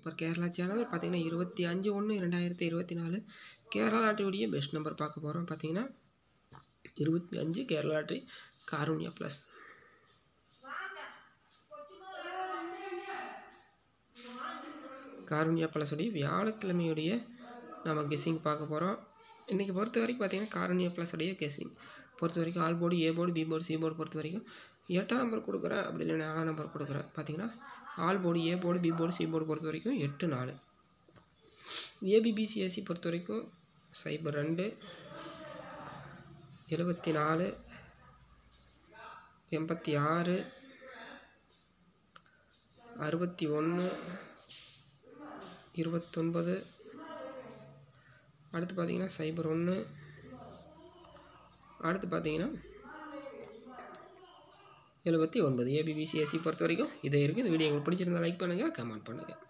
Super Kerala channel பார்த்தீங்கன்னா 25/1/2024 Kerala லாட்டரியுடைய best number பார்க்க போகிறோம். பார்த்தீங்கன்னா 25 கேரளா லாட்டரி காருண்யா ப்ளஸ். காருண்யா ப்ளஸுடைய வியாழக்கிழமையுடைய நம்ம கெஸ்ஸிங் பார்க்க போகிறோம். இன்றைக்கி பொறுத்த வரைக்கும் பார்த்தீங்கன்னா காருண்யா ப்ளஸுடைய கெஸ்ஸிங் பொறுத்த வரைக்கும் all board, A board, B board, C board பொறுத்த வரைக்கும் 8ஆம் நம்பர் கொடுக்குறேன், அப்படி இல்லை 4ஆம் நம்பர் கொடுக்குறேன். பார்த்தீங்கன்னா all board, A board, B board, C board பொறுத்த வரைக்கும் 8 4. ஏபிபிசிஎஸ்சி பொறுத்த வரைக்கும் 02 74 86 61 29. அடுத்து பார்த்தீங்கன்னா 01. அடுத்து பார்த்தீங்கன்னா 79. ஏபிபிசிஎஸ்சி பொறுத்த வரைக்கும் இதே இருக்குது. இந்த வீடியோ உங்களுக்கு பிடிச்சிருந்தா லைக் பண்ணுங்கள், கமெண்ட் பண்ணுங்கள்.